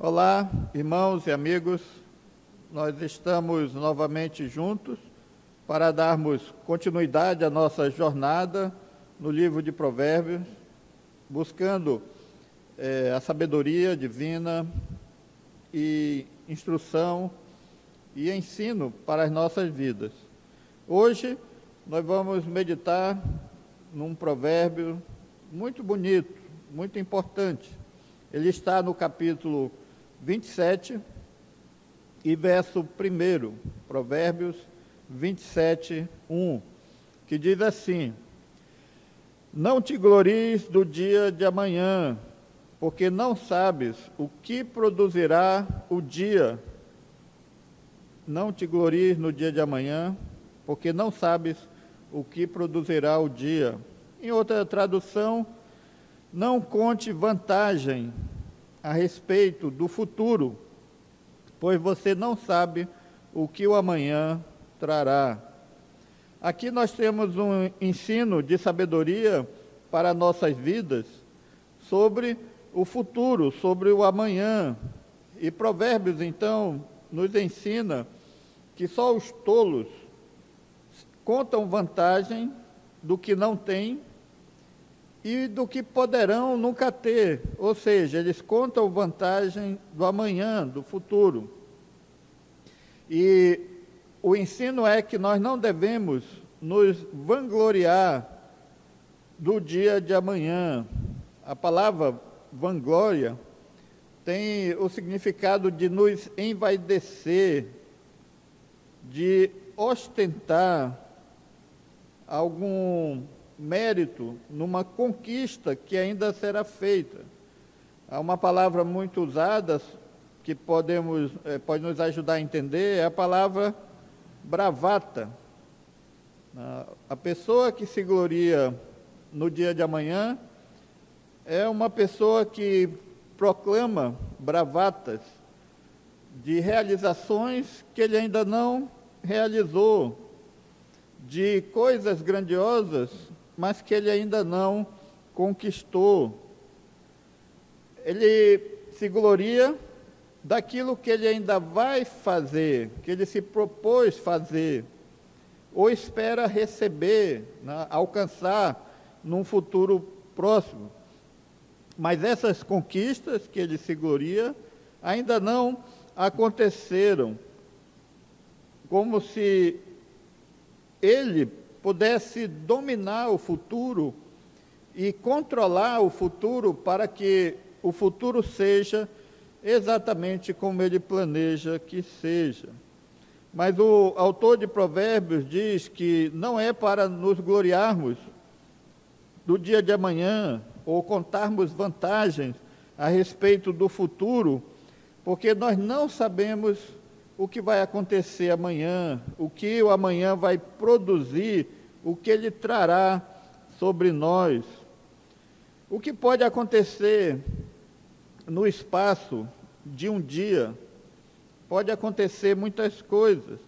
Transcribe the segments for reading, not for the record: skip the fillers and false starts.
Olá, irmãos e amigos, nós estamos novamente juntos para darmos continuidade à nossa jornada no livro de Provérbios, buscando a sabedoria divina e instrução e ensino para as nossas vidas. Hoje nós vamos meditar num provérbio muito bonito, muito importante. Ele está no capítulo 27 e verso 1, Provérbios 27, 1, que diz assim: Não te glories do dia de amanhã, porque não sabes o que produzirá o dia. Não te glories no dia de amanhã, porque não sabes o que produzirá o dia. Em outra tradução, não conte vantagem a respeito do futuro, pois você não sabe o que o amanhã trará. Aqui nós temos um ensino de sabedoria para nossas vidas sobre o futuro, sobre o amanhã. E Provérbios, então, nos ensina que só os tolos contam vantagem do que não têm e do que poderão nunca ter, ou seja, eles contam vantagem do amanhã, do futuro. E o ensino é que nós não devemos nos vangloriar do dia de amanhã. A palavra vanglória tem o significado de nos envaidecer, de ostentar algum mérito numa conquista que ainda será feita. Há uma palavra muito usada que pode nos ajudar a entender, é a palavra bravata. A pessoa que se gloria no dia de amanhã é uma pessoa que proclama bravatas de realizações que ele ainda não realizou, de coisas grandiosas, mas que ele ainda não conquistou. Ele se gloria daquilo que ele ainda vai fazer, que ele se propôs fazer, ou espera receber, alcançar num futuro próximo. Mas essas conquistas que ele se gloria ainda não aconteceram, como se ele pudesse dominar o futuro e controlar o futuro para que o futuro seja exatamente como ele planeja que seja. Mas o autor de Provérbios diz que não é para nos gloriarmos do dia de amanhã ou contarmos vantagens a respeito do futuro, porque nós não sabemos o que vai acontecer amanhã, o que o amanhã vai produzir, o que ele trará sobre nós. O que pode acontecer no espaço de um dia? Pode acontecer muitas coisas.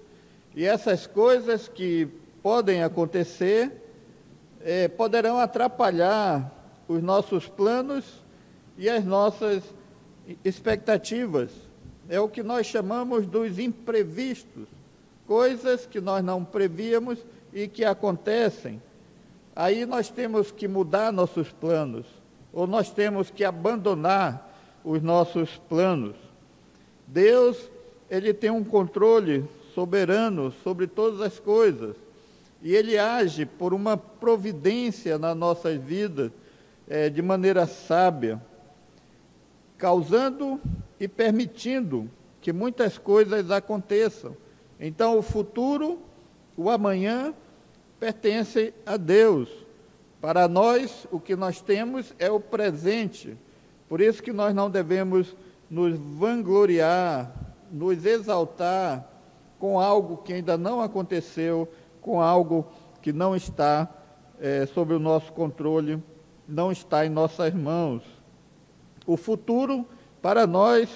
E essas coisas que podem acontecer poderão atrapalhar os nossos planos e as nossas expectativas. É o que nós chamamos dos imprevistos, coisas que nós não prevíamos e que acontecem. Aí nós temos que mudar nossos planos, ou nós temos que abandonar os nossos planos. Deus, ele tem um controle soberano sobre todas as coisas, e ele age por uma providência nas nossas vidas, de maneira sábia, causando e permitindo que muitas coisas aconteçam. Então, o futuro, o amanhã, pertence a Deus. Para nós, o que nós temos é o presente. Por isso que nós não devemos nos vangloriar, nos exaltar com algo que ainda não aconteceu, com algo que não está sob o nosso controle, não está em nossas mãos. O futuro, para nós,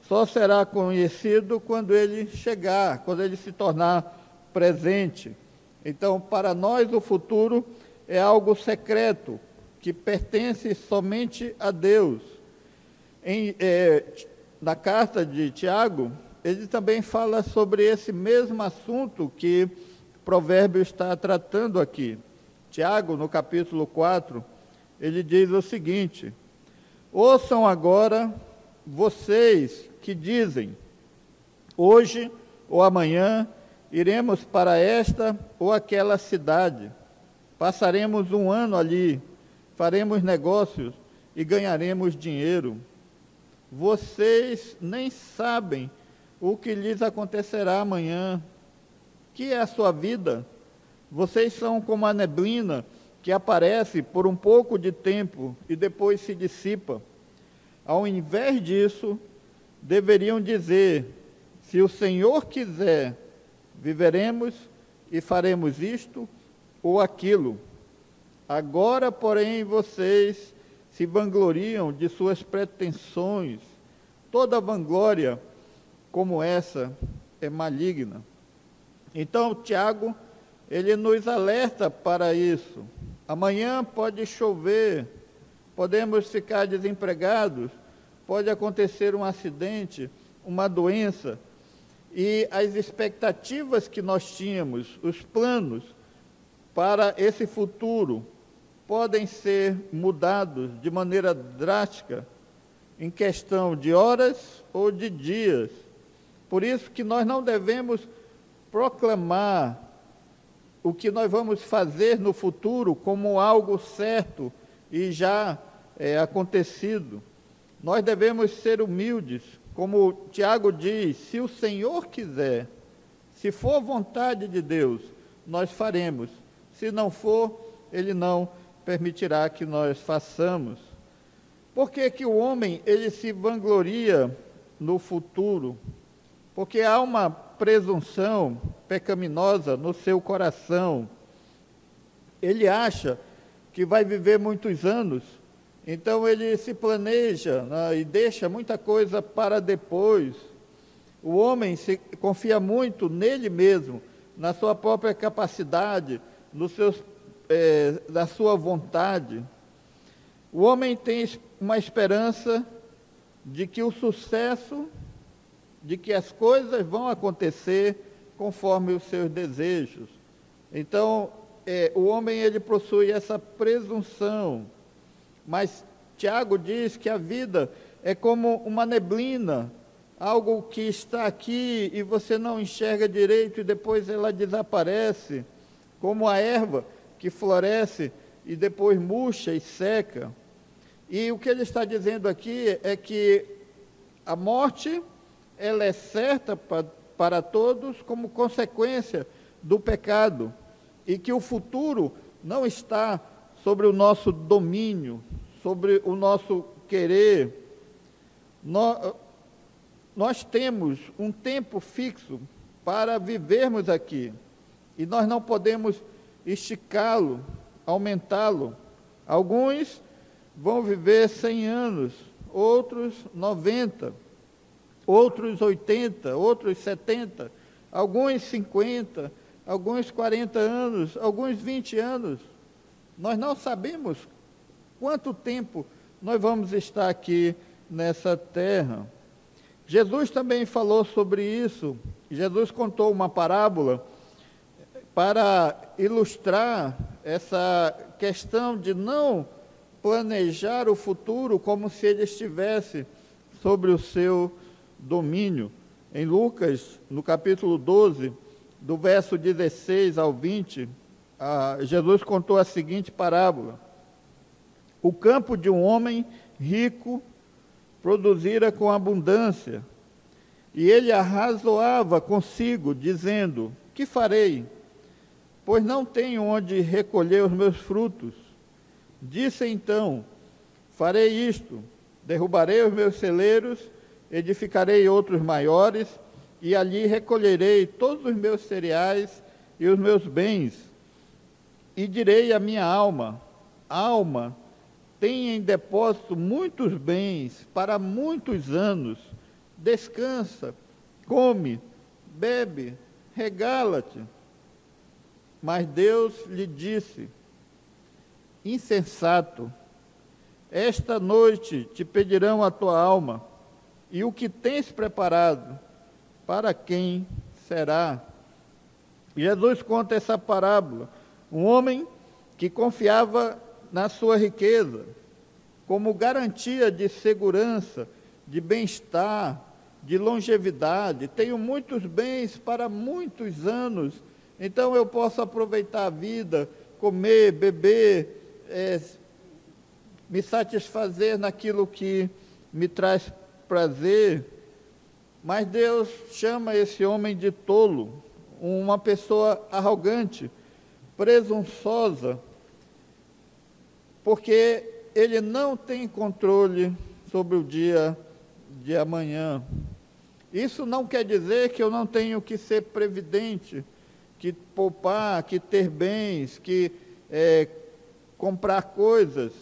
só será conhecido quando ele chegar, quando ele se tornar presente. Então, para nós, o futuro é algo secreto, que pertence somente a Deus. na carta de Tiago, ele também fala sobre esse mesmo assunto que Provérbios está tratando aqui. Tiago, no capítulo 4, ele diz o seguinte: ouçam agora vocês que dizem, hoje ou amanhã iremos para esta ou aquela cidade, passaremos um ano ali, faremos negócios e ganharemos dinheiro. Vocês nem sabem o que lhes acontecerá amanhã. Que é a sua vida? Vocês são como a neblina que aparece por um pouco de tempo e depois se dissipa. Ao invés disso, deveriam dizer: se o Senhor quiser, viveremos e faremos isto ou aquilo. Agora, porém, vocês se vangloriam de suas pretensões. Toda vanglória como essa é maligna. Então, Tiago, ele nos alerta para isso. Amanhã pode chover, podemos ficar desempregados, pode acontecer um acidente, uma doença, e as expectativas que nós tínhamos, os planos para esse futuro, podem ser mudados de maneira drástica, em questão de horas ou de dias. Por isso que nós não devemos proclamar o que nós vamos fazer no futuro como algo certo e já acontecido. Nós devemos ser humildes, como Tiago diz: se o Senhor quiser, se for vontade de Deus, nós faremos. Se não for, Ele não permitirá que nós façamos. Por que que o homem, ele se vangloria no futuro? Porque há uma presunção pecaminosa no seu coração. Ele acha que vai viver muitos anos, então ele se planeja, né, e deixa muita coisa para depois. O homem confia muito nele mesmo, na sua própria capacidade, da sua vontade. O homem tem uma esperança de que o sucesso, de que as coisas vão acontecer conforme os seus desejos. Então, o homem, ele possui essa presunção. Mas Tiago diz que a vida é como uma neblina, algo que está aqui e você não enxerga direito e depois ela desaparece, como a erva que floresce e depois murcha e seca. E o que ele está dizendo aqui é que a morte, ela é certa para todos como consequência do pecado, e que o futuro não está sobre o nosso domínio, sobre o nosso querer. Nós temos um tempo fixo para vivermos aqui, e nós não podemos esticá-lo, aumentá-lo. Alguns vão viver 100 anos, outros 90, outros 80, outros 70, alguns 50, alguns 40 anos, alguns 20 anos. Nós não sabemos quanto tempo nós vamos estar aqui nessa terra. Jesus também falou sobre isso. Jesus contou uma parábola para ilustrar essa questão de não planejar o futuro como se ele estivesse sobre o seu domínio. Em Lucas, no capítulo 12, do verso 16 ao 20, Jesus contou a seguinte parábola: o campo de um homem rico produzira com abundância, e ele arrazoava consigo, dizendo: que farei? Pois não tenho onde recolher os meus frutos. Disse então: farei isto, derrubarei os meus celeiros, edificarei outros maiores, e ali recolherei todos os meus cereais e os meus bens. E direi à minha alma: alma, tem em depósito muitos bens para muitos anos. Descansa, come, bebe, regala-te. Mas Deus lhe disse: insensato, esta noite te pedirão a tua alma, E o que tens preparado, para quem será? Jesus conta essa parábola. Um homem que confiava na sua riqueza como garantia de segurança, de bem-estar, de longevidade. Tenho muitos bens para muitos anos, então eu posso aproveitar a vida, comer, beber, me satisfazer naquilo que me traz prazer. Mas Deus chama esse homem de tolo, uma pessoa arrogante, presunçosa, porque ele não tem controle sobre o dia de amanhã. Isso não quer dizer que eu não tenho que ser previdente, que poupar, que ter bens, que comprar coisas.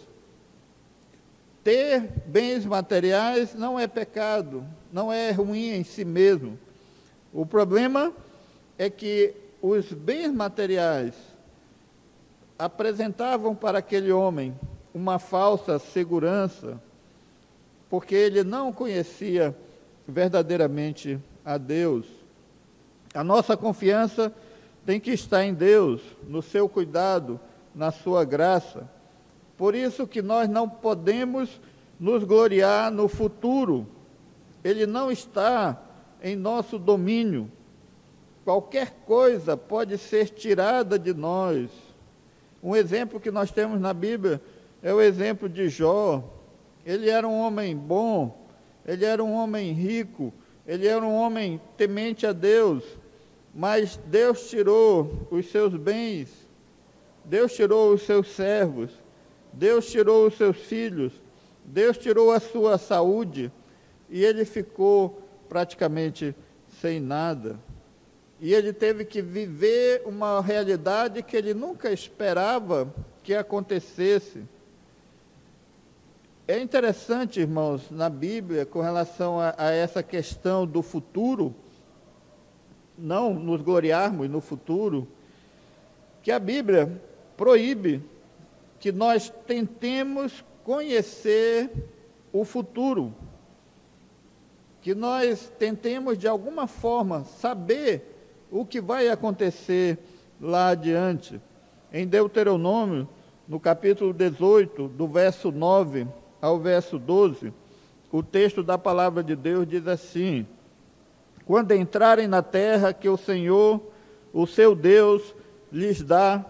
Ter bens materiais não é pecado, não é ruim em si mesmo. O problema é que os bens materiais apresentavam para aquele homem uma falsa segurança, porque ele não conhecia verdadeiramente a Deus. A nossa confiança tem que estar em Deus, no seu cuidado, na sua graça. Por isso que nós não podemos nos gloriar no futuro. Ele não está em nosso domínio. Qualquer coisa pode ser tirada de nós. Um exemplo que nós temos na Bíblia é o exemplo de Jó. Ele era um homem bom, ele era um homem rico, ele era um homem temente a Deus, mas Deus tirou os seus bens, Deus tirou os seus servos, Deus tirou os seus filhos, Deus tirou a sua saúde, e ele ficou praticamente sem nada. E ele teve que viver uma realidade que ele nunca esperava que acontecesse. É interessante, irmãos, na Bíblia, com relação a essa questão do futuro, não nos gloriarmos no futuro, que a Bíblia proíbe que nós tentemos conhecer o futuro, que nós tentemos, de alguma forma, saber o que vai acontecer lá adiante. Em Deuteronômio, no capítulo 18, do verso 9 ao verso 12, o texto da palavra de Deus diz assim: quando entrarem na terra que o Senhor, o seu Deus, lhes dá,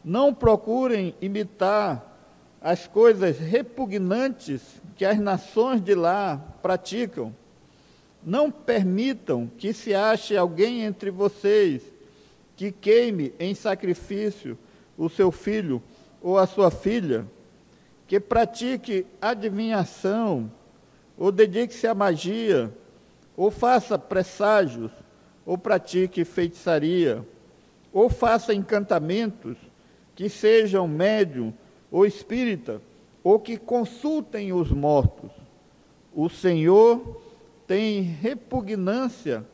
não procurem imitar as coisas repugnantes que as nações de lá praticam. Não permitam que se ache alguém entre vocês que queime em sacrifício o seu filho ou a sua filha, que pratique adivinhação, ou dedique-se à magia, ou faça presságios, ou pratique feitiçaria, ou faça encantamentos, que sejam médium ou espírita, ou que consultem os mortos. O Senhor tem repugnância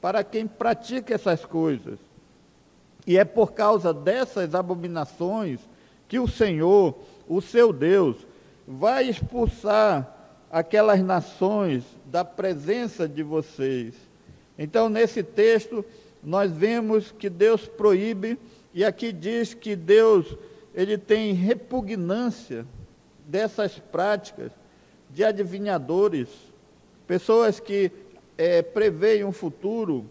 para quem pratica essas coisas. E é por causa dessas abominações que o Senhor, o seu Deus, vai expulsar aquelas nações da presença de vocês. Então, nesse texto, nós vemos que Deus proíbe, e aqui diz que Deus, ele tem repugnância dessas práticas de adivinhadores, pessoas que preveem um futuro,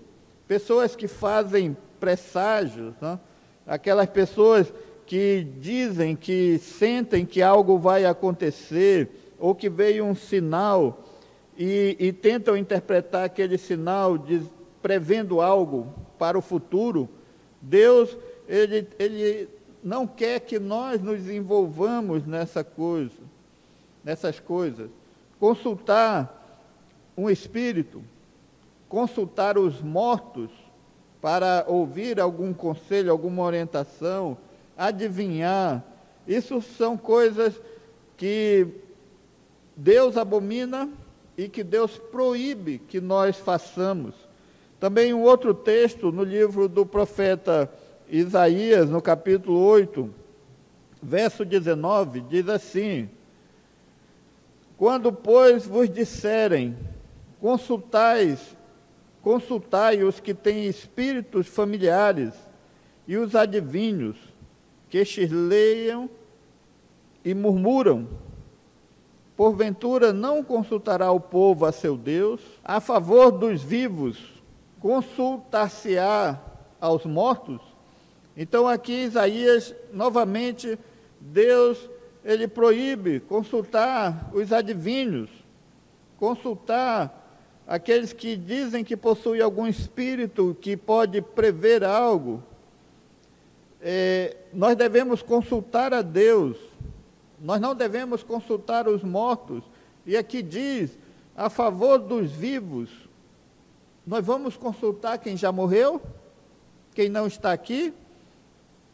pessoas que fazem presságios, né? Aquelas pessoas que dizem, que sentem que algo vai acontecer, ou que veio um sinal, e tentam interpretar aquele sinal prevendo algo para o futuro. Deus, ele não quer que nós nos envolvamos nessas coisas. Consultar um espírito, consultar os mortos para ouvir algum conselho, alguma orientação, adivinhar, isso são coisas que Deus abomina e que Deus proíbe que nós façamos. Também um outro texto no livro do profeta Isaías, no capítulo 8, verso 19, diz assim: quando, pois, vos disserem, consultai os que têm espíritos familiares e os adivinhos, que chisleiam e murmuram. Porventura não consultará o povo a seu Deus? A favor dos vivos, consultar-se-á aos mortos? Então aqui Isaías, novamente, Deus, ele proíbe consultar os adivinhos, consultar aqueles que dizem que possuem algum espírito que pode prever algo. Nós devemos consultar a Deus, nós não devemos consultar os mortos. E aqui diz, a favor dos vivos, nós vamos consultar quem já morreu, quem não está aqui.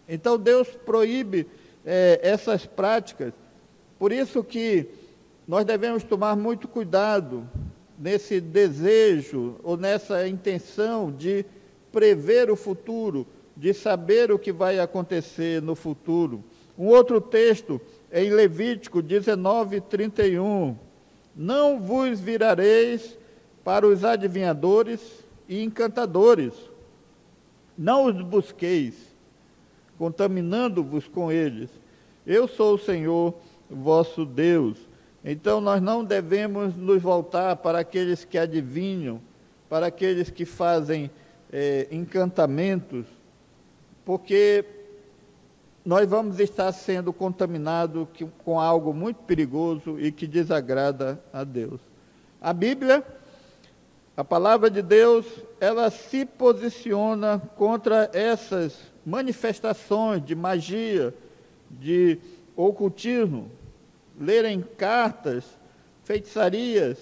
Então Deus proíbe essas práticas. Por isso que nós devemos tomar muito cuidado nesse desejo ou nessa intenção de prever o futuro, de saber o que vai acontecer no futuro. Um outro texto é em Levítico 19:31. Não vos virareis para os adivinhadores e encantadores, não os busqueis, contaminando-vos com eles. Eu sou o Senhor, vosso Deus. Então nós não devemos nos voltar para aqueles que adivinham, para aqueles que fazem encantamentos, porque nós vamos estar sendo contaminados com algo muito perigoso e que desagrada a Deus. A Bíblia, a palavra de Deus, ela se posiciona contra essas manifestações de magia, de ocultismo, lerem cartas, feitiçarias,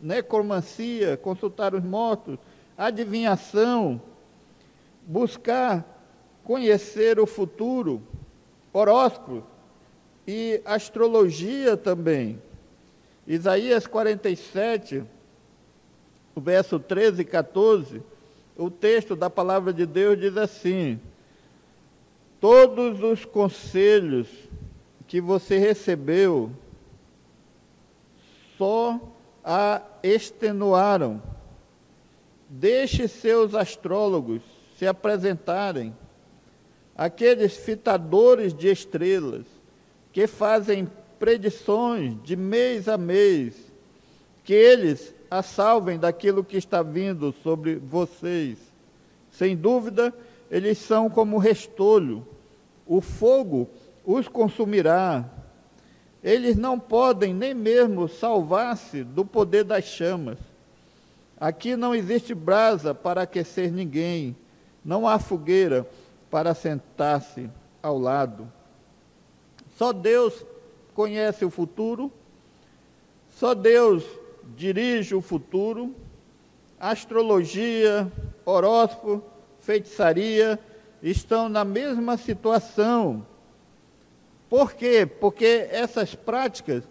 necromancia, consultar os mortos, adivinhação, buscar conhecer o futuro, horóscopo e astrologia também. Isaías 47, o verso 13 e 14, o texto da palavra de Deus diz assim: todos os conselhos que você recebeu só a extenuaram. Deixe seus astrólogos se apresentarem, aqueles fitadores de estrelas, que fazem predições de mês a mês, que eles a salvem daquilo que está vindo sobre vocês. Sem dúvida, eles são como restolho, o fogo os consumirá. Eles não podem nem mesmo salvar-se do poder das chamas. Aqui não existe brasa para aquecer ninguém, não há fogueira para sentar-se ao lado. Só Deus conhece o futuro, só Deus dirige o futuro. Astrologia, horóscopo, feitiçaria estão na mesma situação. Por quê? Porque essas práticas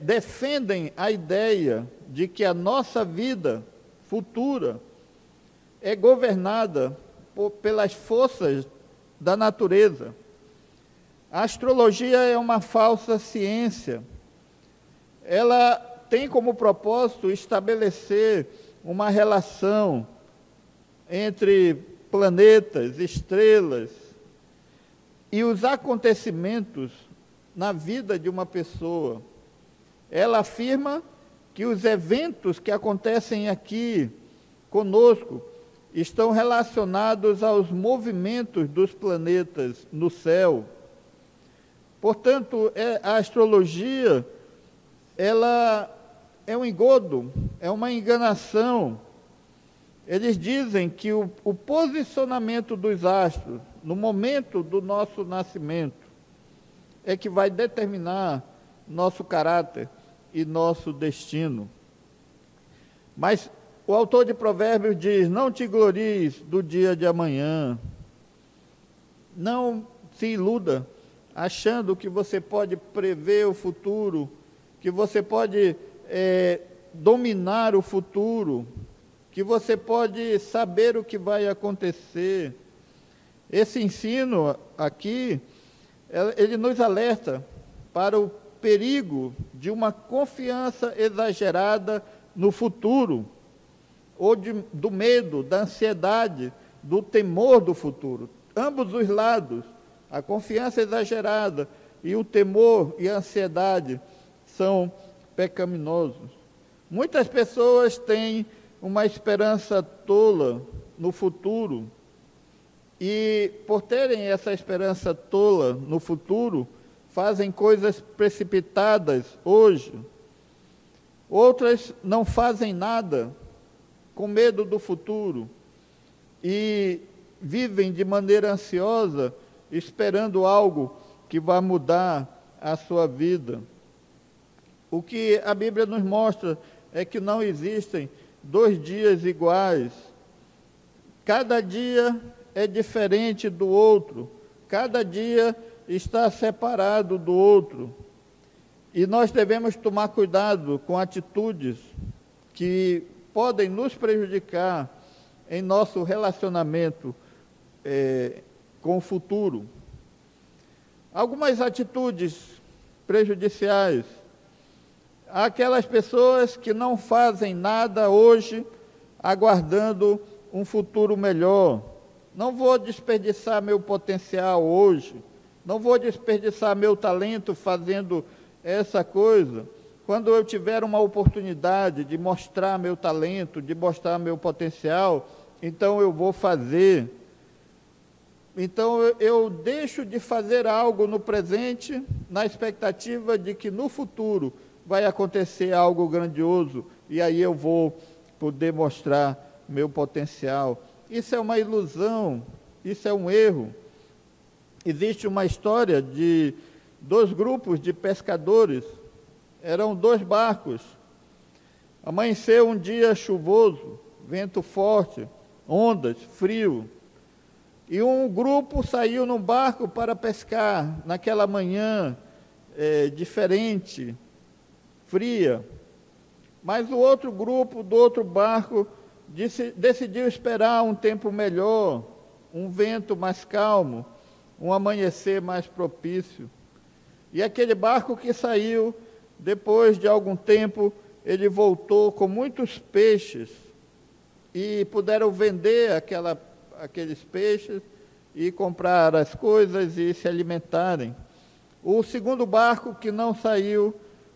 defendem a ideia de que a nossa vida futura é governada pelas forças da natureza. A astrologia é uma falsa ciência. Ela tem como propósito estabelecer uma relação entre planetas, estrelas e os acontecimentos na vida de uma pessoa. Ela afirma que os eventos que acontecem aqui conosco estão relacionados aos movimentos dos planetas no céu. Portanto, a astrologia, ela é um engodo, é uma enganação. Eles dizem que o posicionamento dos astros no momento do nosso nascimento é que vai determinar nosso caráter e nosso destino. Mas o autor de Provérbios diz: não te glories do dia de amanhã, não se iluda achando que você pode prever o futuro, que você pode dominar o futuro, que você pode saber o que vai acontecer. Esse ensino aqui, ele nos alerta para o perigo de uma confiança exagerada no futuro, ou do medo, da ansiedade, do temor do futuro. Ambos os lados, a confiança exagerada e o temor e a ansiedade são pecaminosos. Muitas pessoas têm uma esperança tola no futuro, e por terem essa esperança tola no futuro, fazem coisas precipitadas hoje. Outras não fazem nada, com medo do futuro, e vivem de maneira ansiosa, esperando algo que vai mudar a sua vida. O que a Bíblia nos mostra é que não existem 2 dias iguais. Cada dia é diferente do outro. Cada dia está separado do outro. E nós devemos tomar cuidado com atitudes que podem nos prejudicar em nosso relacionamento com o futuro. Algumas atitudes prejudiciais. Há aquelas pessoas que não fazem nada hoje, aguardando um futuro melhor. Não vou desperdiçar meu potencial hoje, não vou desperdiçar meu talento fazendo essa coisa. Quando eu tiver uma oportunidade de mostrar meu talento, de mostrar meu potencial, então eu vou fazer. Então eu deixo de fazer algo no presente, na expectativa de que no futuro vai acontecer algo grandioso, e aí eu vou poder mostrar meu potencial. Isso é uma ilusão, isso é um erro. Existe uma história de 2 grupos de pescadores, eram 2 barcos. Amanheceu um dia chuvoso, vento forte, ondas, frio. E um grupo saiu no barco para pescar naquela manhã diferente, fria. Mas o outro grupo do outro barco decidiu esperar um tempo melhor, um vento mais calmo, um amanhecer mais propício. E aquele barco que saiu, depois de algum tempo, ele voltou com muitos peixes, e puderam vender aqueles peixes e comprar as coisas e se alimentarem. O segundo barco, que não saiu,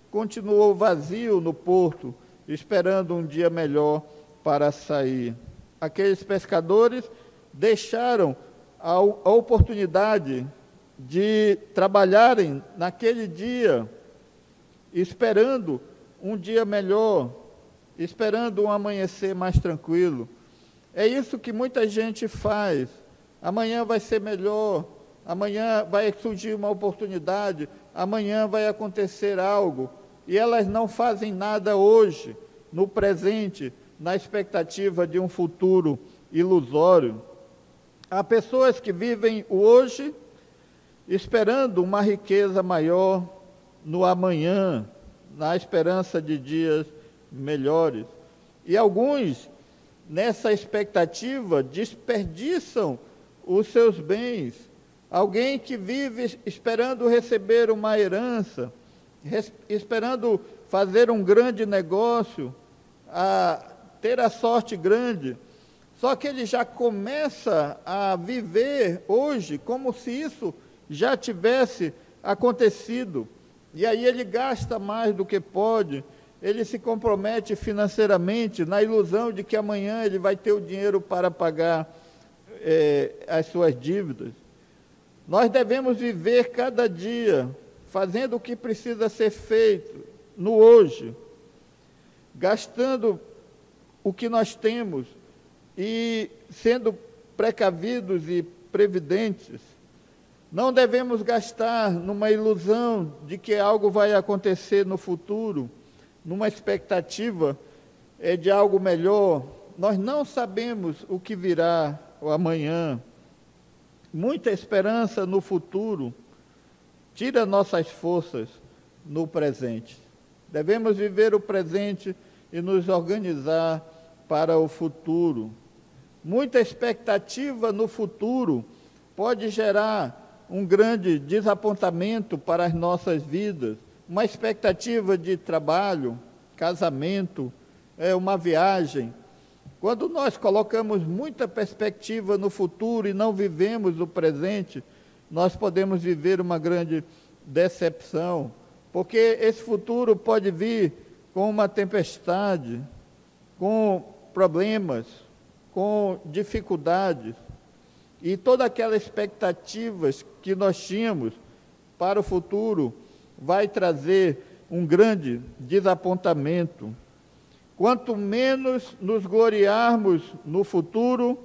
continuou vazio no porto, esperando um dia melhor para sair. Aqueles pescadores deixaram a oportunidade de trabalharem naquele dia, esperando um dia melhor, esperando um amanhecer mais tranquilo. É isso que muita gente faz. Amanhã vai ser melhor, amanhã vai surgir uma oportunidade, amanhã vai acontecer algo, e elas não fazem nada hoje, no presente, na expectativa de um futuro ilusório. Há pessoas que vivem o hoje, esperando uma riqueza maior no amanhã, na esperança de dias melhores. E alguns, nessa expectativa, desperdiçam os seus bens. Alguém que vive esperando receber uma herança, esperando fazer um grande negócio, ter a sorte grande, só que ele já começa a viver hoje como se isso já tivesse acontecido, e aí ele gasta mais do que pode, ele se compromete financeiramente na ilusão de que amanhã ele vai ter o dinheiro para pagar as suas dívidas. Nós devemos viver cada dia fazendo o que precisa ser feito no hoje, gastando o que nós temos e sendo precavidos e previdentes. Não devemos gastar numa ilusão de que algo vai acontecer no futuro, numa expectativa de algo melhor. Nós não sabemos o que virá o amanhã. Muita esperança no futuro tira nossas forças no presente. Devemos viver o presente e nos organizar para o futuro. Muita expectativa no futuro pode gerar um grande desapontamento para as nossas vidas. Uma expectativa de trabalho, casamento, uma viagem. Quando nós colocamos muita perspectiva no futuro e não vivemos o presente, nós podemos viver uma grande decepção, porque esse futuro pode vir com uma tempestade, com problemas, com dificuldades, e todas aquelas expectativas que nós tínhamos para o futuro vai trazer um grande desapontamento. Quanto menos nos gloriarmos no futuro,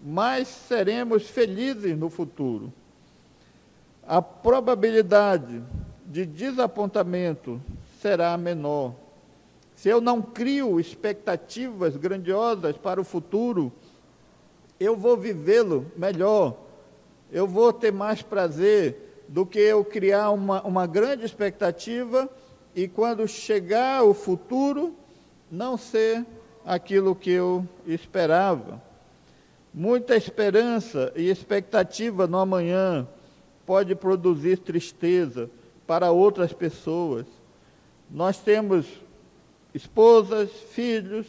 mais seremos felizes no futuro. A probabilidade de desapontamento será menor. Se eu não crio expectativas grandiosas para o futuro, eu vou vivê-lo melhor, eu vou ter mais prazer do que eu criar uma grande expectativa e quando chegar o futuro, não ser aquilo que eu esperava. Muita esperança e expectativa no amanhã pode produzir tristeza para outras pessoas. Nós temos esposas, filhos,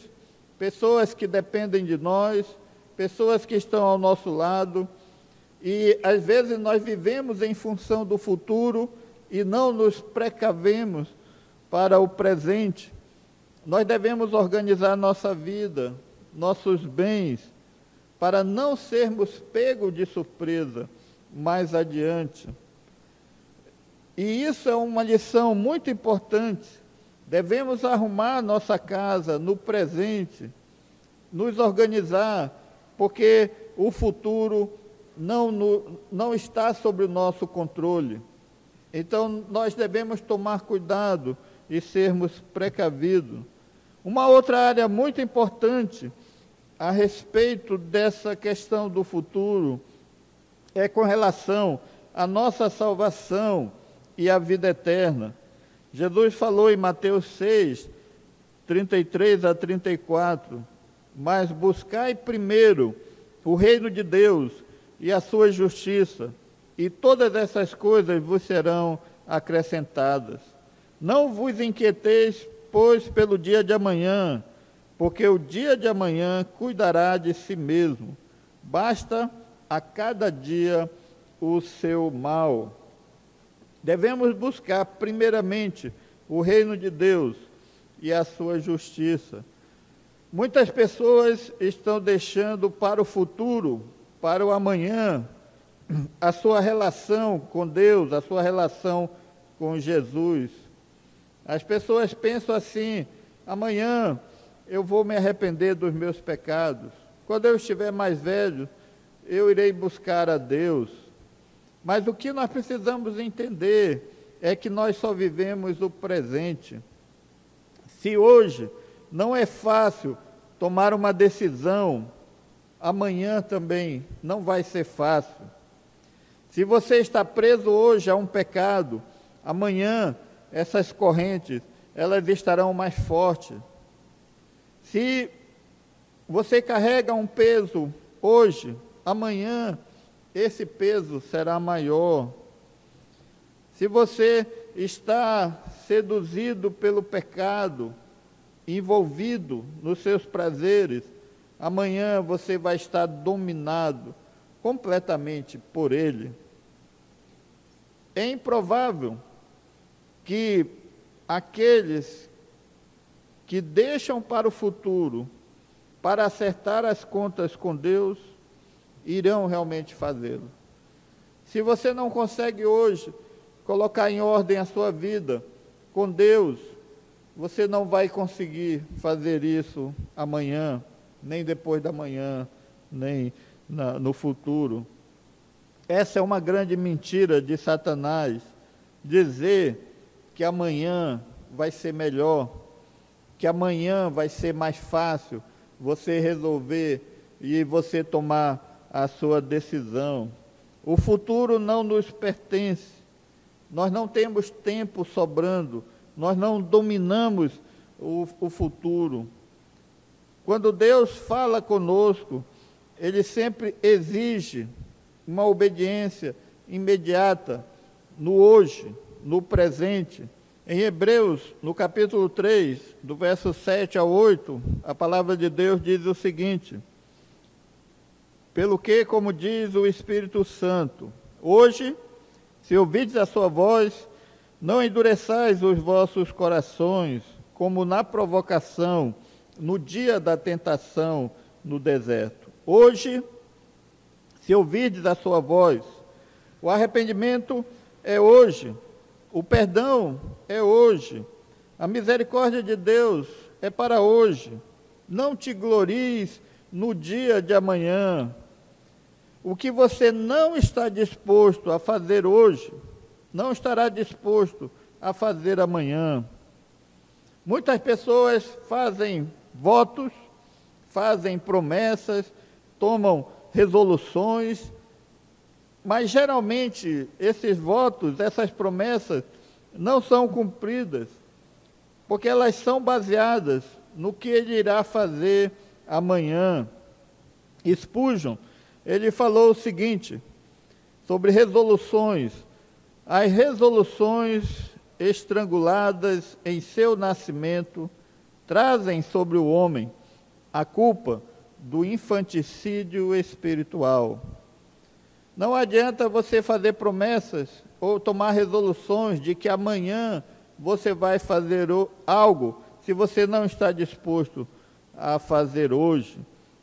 pessoas que dependem de nós, pessoas que estão ao nosso lado, e às vezes nós vivemos em função do futuro e não nos precavemos para o presente. Nós devemos organizar nossa vida, nossos bens, para não sermos pegos de surpresa mais adiante. E isso é uma lição muito importante. Devemos arrumar nossa casa no presente, nos organizar, porque o futuro não está sob o nosso controle. Então, nós devemos tomar cuidado e sermos precavidos. Uma outra área muito importante a respeito dessa questão do futuro é com relação à nossa salvação e à vida eterna. Jesus falou em Mateus 6, 33 a 34, mas buscai primeiro o reino de Deus e a sua justiça, e todas essas coisas vos serão acrescentadas. Não vos inquieteis, pois, pelo dia de amanhã, porque o dia de amanhã cuidará de si mesmo. Basta a cada dia o seu mal. Devemos buscar, primeiramente, o reino de Deus e a sua justiça. Muitas pessoas estão deixando para o futuro, para o amanhã, a sua relação com Deus, a sua relação com Jesus. As pessoas pensam assim: amanhã eu vou me arrepender dos meus pecados. Quando eu estiver mais velho, eu irei buscar a Deus. Mas o que nós precisamos entender é que nós só vivemos o presente. Se hoje não é fácil tomar uma decisão, amanhã também não vai ser fácil. Se você está preso hoje a um pecado, amanhã essas correntes, elas estarão mais fortes. Se você carrega um peso hoje, amanhã esse peso será maior. Se você está seduzido pelo pecado, envolvido nos seus prazeres, amanhã você vai estar dominado completamente por ele. É improvável que aqueles que deixam para o futuro para acertar as contas com Deus irão realmente fazê-lo. Se você não consegue hoje colocar em ordem a sua vida com Deus, você não vai conseguir fazer isso amanhã, nem depois da manhã, nem no futuro. Essa é uma grande mentira de Satanás, dizer que amanhã vai ser melhor, que amanhã vai ser mais fácil você resolver e você tomar a sua decisão. O futuro não nos pertence, nós não temos tempo sobrando, nós não dominamos o futuro. Quando Deus fala conosco, Ele sempre exige uma obediência imediata no hoje, no presente. Em Hebreus, no capítulo 3, do verso 7 ao 8, a palavra de Deus diz o seguinte: pelo que, como diz o Espírito Santo, hoje, se ouvides a sua voz, não endureçais os vossos corações, como na provocação, no dia da tentação no deserto. Hoje, se ouvides a sua voz, o arrependimento é hoje, o perdão é hoje, a misericórdia de Deus é para hoje. Não te glories no dia de amanhã. O que você não está disposto a fazer hoje, não estará disposto a fazer amanhã. Muitas pessoas fazem votos, fazem promessas, tomam resoluções, mas geralmente esses votos, essas promessas, não são cumpridas, porque elas são baseadas no que ele irá fazer amanhã. Spurgeon, ele falou o seguinte sobre resoluções: as resoluções estranguladas em seu nascimento trazem sobre o homem a culpa do infanticídio espiritual. Não adianta você fazer promessas ou tomar resoluções de que amanhã você vai fazer algo se você não está disposto a fazer hoje.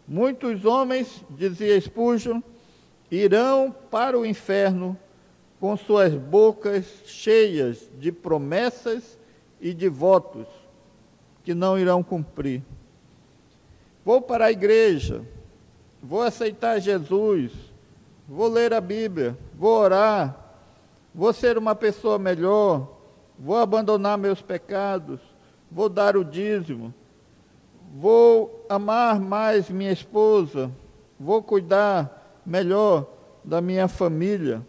Muitos homens, dizia Spurgeon, irão para o inferno com suas bocas cheias de promessas e de votos que não irão cumprir. Vou para a igreja, vou aceitar Jesus, vou ler a Bíblia, vou orar, vou ser uma pessoa melhor, vou abandonar meus pecados, vou dar o dízimo, vou amar mais minha esposa, vou cuidar melhor da minha família.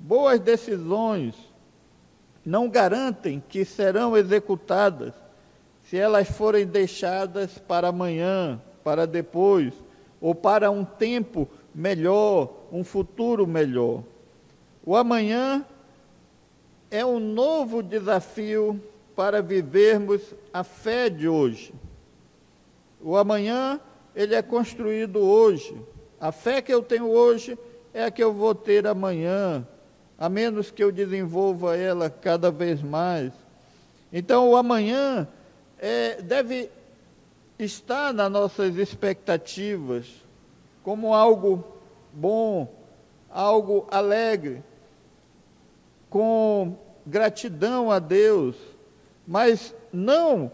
Boas decisões não garantem que serão executadas se elas forem deixadas para amanhã, para depois, ou para um tempo melhor, um futuro melhor. O amanhã é um novo desafio para vivermos a fé de hoje. O amanhã, ele é construído hoje. A fé que eu tenho hoje é a que eu vou ter amanhã, a menos que eu desenvolva ela cada vez mais. Então, o amanhã deve estar nas nossas expectativas como algo bom, algo alegre, com gratidão a Deus, mas não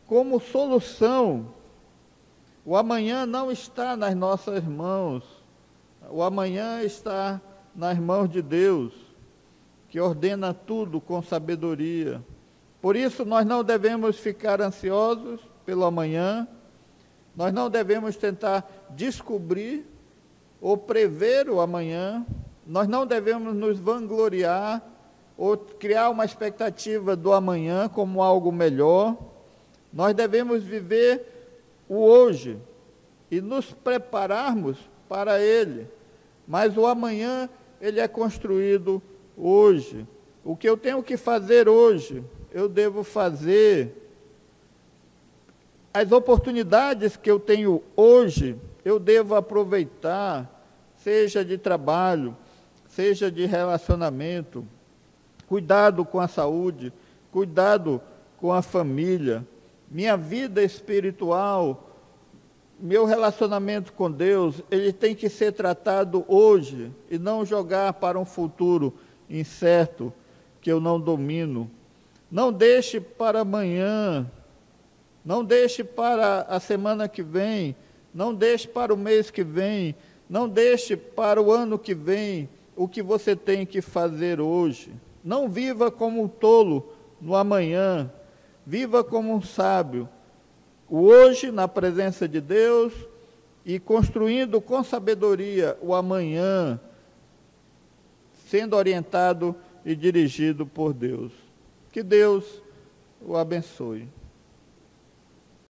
como solução. O amanhã não está nas nossas mãos, o amanhã está nas mãos de Deus, que ordena tudo com sabedoria. Por isso, nós não devemos ficar ansiosos pelo amanhã, nós não devemos tentar descobrir ou prever o amanhã, nós não devemos nos vangloriar ou criar uma expectativa do amanhã como algo melhor. Nós devemos viver o hoje e nos prepararmos para ele. Mas o amanhã, ele é construído hoje. O que eu tenho que fazer hoje, eu devo fazer. As oportunidades que eu tenho hoje, eu devo aproveitar, seja de trabalho, seja de relacionamento, cuidado com a saúde, cuidado com a família, minha vida espiritual, meu relacionamento com Deus, ele tem que ser tratado hoje e não jogar para um futuro incerto que eu não domino. Não deixe para amanhã, não deixe para a semana que vem, não deixe para o mês que vem, não deixe para o ano que vem o que você tem que fazer hoje. Não viva como um tolo no amanhã, viva como um sábio, o hoje na presença de Deus e construindo com sabedoria o amanhã, sendo orientado e dirigido por Deus. Que Deus o abençoe.